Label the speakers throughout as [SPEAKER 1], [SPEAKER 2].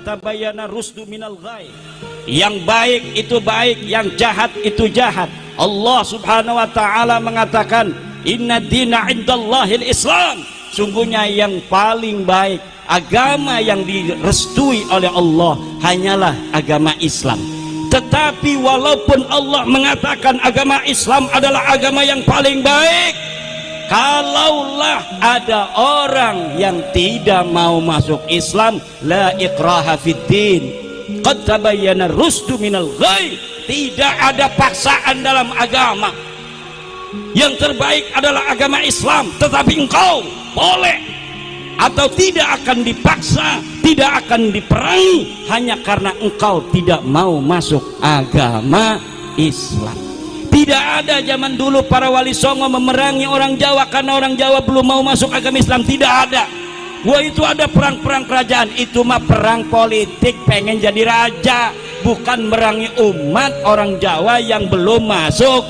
[SPEAKER 1] tabayyana rusdu minal ghai. Yang baik itu baik, yang jahat itu jahat. Allah Subhanahu wa taala mengatakan, inna dina indallahil Islam. Sungguhnya yang paling baik, agama yang direstui oleh Allah hanyalah agama Islam. Tetapi walaupun Allah mengatakan agama Islam adalah agama yang paling baik, kalaulah ada orang yang tidak mau masuk Islam, la ikraha fiddin, qad tabayyana rusdu minal ghai. Tidak ada paksaan dalam agama. Yang terbaik adalah agama Islam, tetapi engkau boleh atau tidak akan dipaksa, tidak akan diperangi hanya karena engkau tidak mau masuk agama Islam. Tidak ada zaman dulu para wali songo memerangi orang Jawa karena orang Jawa belum mau masuk agama Islam. Tidak ada. Wah, itu ada perang-perang kerajaan. Itu mah perang politik, pengen jadi raja, bukan merangi umat orang Jawa yang belum masuk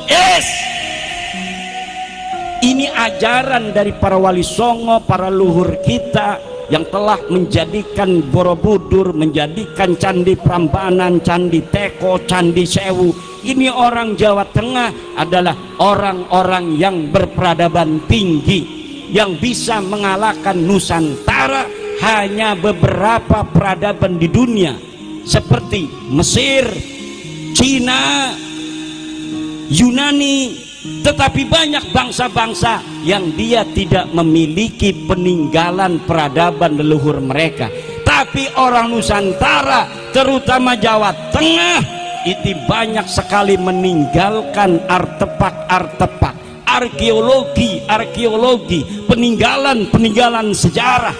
[SPEAKER 1] Ini ajaran dari para wali songo, para luhur kita yang telah menjadikan Borobudur, menjadikan Candi Prambanan, Candi Teko, Candi Sewu. Ini orang Jawa Tengah adalah orang-orang yang berperadaban tinggi, yang bisa mengalahkan Nusantara. Hanya beberapa peradaban di dunia seperti Mesir, Cina, Yunani. Tetapi banyak bangsa-bangsa yang dia tidak memiliki peninggalan peradaban leluhur mereka. Tapi orang Nusantara, terutama Jawa Tengah, itu banyak sekali meninggalkan artefak-artefak, arkeologi, peninggalan sejarah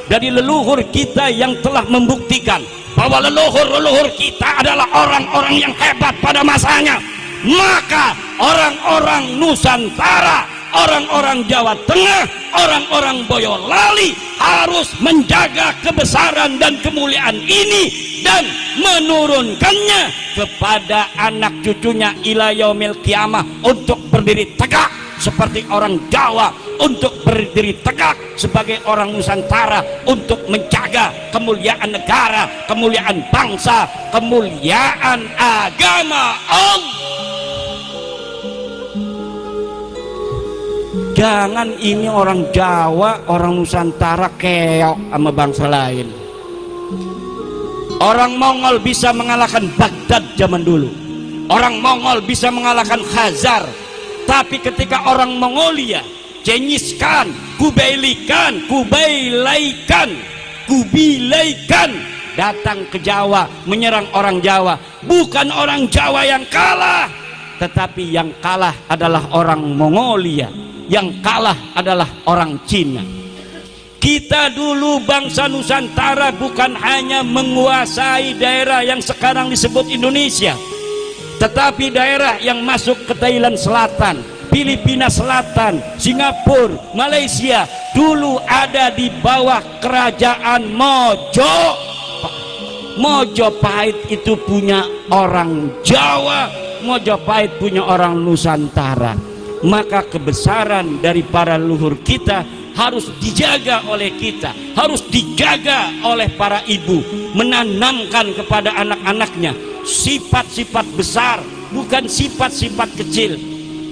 [SPEAKER 1] dari leluhur kita yang telah membuktikan bahwa leluhur kita adalah orang-orang yang hebat pada masanya. Maka orang-orang Nusantara, orang-orang Jawa Tengah, orang-orang Boyolali harus menjaga kebesaran dan kemuliaan ini dan menurunkannya kepada anak cucunya ila yaumil qiyamah untuk berdiri tegak seperti orang Jawa, untuk berdiri tegak sebagai orang Nusantara, untuk menjaga kemuliaan negara, kemuliaan bangsa, kemuliaan agama Allah. Jangan ini orang Jawa, orang Nusantara keok sama bangsa lain. Orang Mongol bisa mengalahkan Baghdad zaman dulu. Orang Mongol bisa mengalahkan Khazar. Tapi ketika orang Mongolia, Genghis Khan, Kubilaikan datang ke Jawa, menyerang orang Jawa, bukan orang Jawa yang kalah, tetapi yang kalah adalah orang Mongolia, yang kalah adalah orang Cina. Kita dulu bangsa Nusantara bukan hanya menguasai daerah yang sekarang disebut Indonesia, tetapi daerah yang masuk ke Thailand Selatan, Filipina Selatan, Singapura, Malaysia dulu ada di bawah kerajaan Mojopahit. Itu punya orang Jawa, Mojopahit punya orang Nusantara. Maka kebesaran dari para leluhur kita harus dijaga oleh kita, harus dijaga oleh para ibu, menanamkan kepada anak-anaknya sifat-sifat besar, bukan sifat-sifat kecil.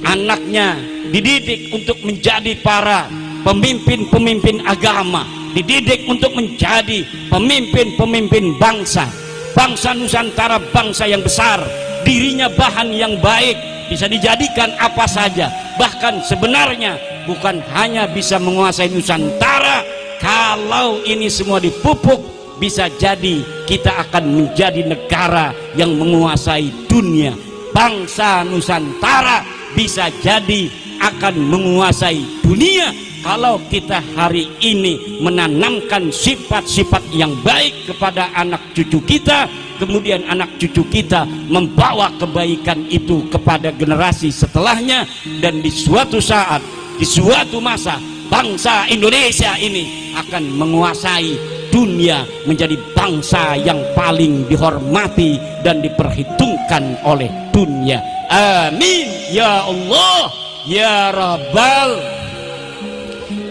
[SPEAKER 1] Anaknya dididik untuk menjadi para pemimpin-pemimpin agama, dididik untuk menjadi pemimpin-pemimpin bangsa. Bangsa Nusantara bangsa yang besar, dirinya bahan yang baik, bisa dijadikan apa saja. Bahkan sebenarnya bukan hanya bisa menguasai Nusantara, kalau ini semua dipupuk, bisa jadi kita akan menjadi negara yang menguasai dunia. Bangsa Nusantara bisa jadi akan menguasai dunia kalau kita hari ini menanamkan sifat-sifat yang baik kepada anak cucu kita, kemudian anak cucu kita membawa kebaikan itu kepada generasi setelahnya, dan di suatu saat, di suatu masa, bangsa Indonesia ini akan menguasai dunia, menjadi bangsa yang paling dihormati dan diperhitungkan oleh dunia. Amin ya Allah ya Rabbal.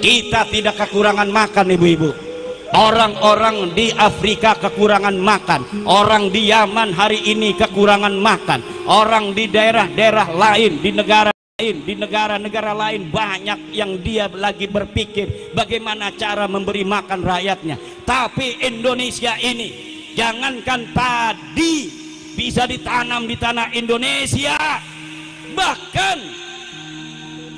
[SPEAKER 1] Kita tidak kekurangan makan, ibu-ibu. Orang-orang di Afrika kekurangan makan, orang di Yaman hari ini kekurangan makan, orang di daerah-daerah lain, di negara-negara lain banyak yang dia lagi berpikir bagaimana cara memberi makan rakyatnya. Tapi Indonesia ini, jangankan padi bisa ditanam di tanah Indonesia, bahkan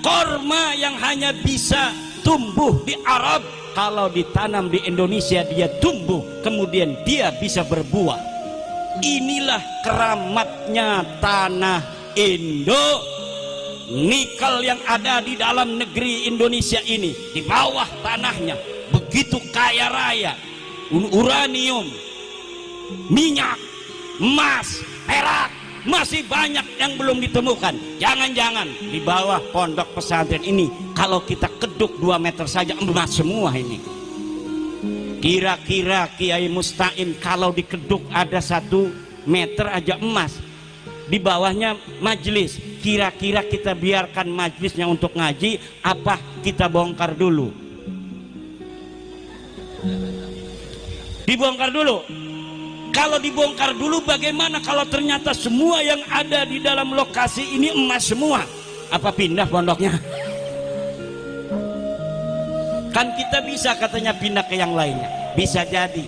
[SPEAKER 1] korma yang hanya bisa tumbuh di Arab, kalau ditanam di Indonesia dia tumbuh, kemudian dia bisa berbuah. Inilah keramatnya tanah Indo. Nikel yang ada di dalam negeri Indonesia ini, di bawah tanahnya begitu kaya raya. Uranium, minyak, emas, perak, masih banyak yang belum ditemukan. Jangan-jangan di bawah pondok pesantren ini, kalau kita keduk 2 meter saja emas semua ini. Kira-kira Kiai Musta'in kalau dikeduk ada 1 meter aja emas, di bawahnya majelis, kira-kira kita biarkan majelisnya untuk ngaji apa kita bongkar dulu? Dibongkar dulu. Kalau dibongkar dulu, bagaimana kalau ternyata semua yang ada di dalam lokasi ini emas semua? Apa pindah pondoknya? Kan kita bisa katanya pindah ke yang lainnya. Bisa jadi.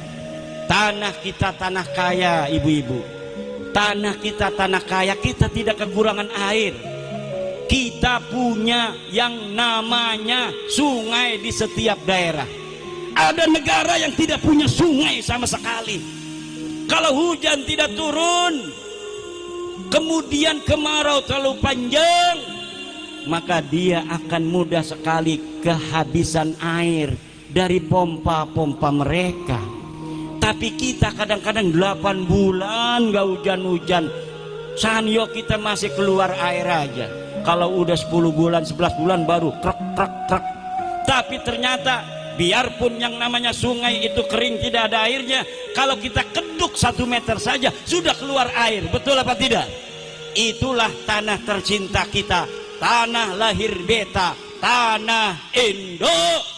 [SPEAKER 1] Tanah kita tanah kaya, ibu-ibu. Tanah kita tanah kaya, kita tidak kekurangan air. Kita punya yang namanya sungai di setiap daerah. Ada negara yang tidak punya sungai sama sekali. Kalau hujan tidak turun, kemudian kemarau terlalu panjang, maka dia akan mudah sekali kehabisan air dari pompa-pompa mereka. Tapi kita kadang-kadang 8 bulan gak hujan-hujan, sanyo kita masih keluar air aja. Kalau udah 10 bulan, 11 bulan baru krek. Tapi ternyata biarpun yang namanya sungai itu kering, tidak ada airnya, kalau kita keduk 1 meter saja sudah keluar air. Betul apa tidak? Itulah tanah tercinta kita, tanah lahir beta, tanah Indo.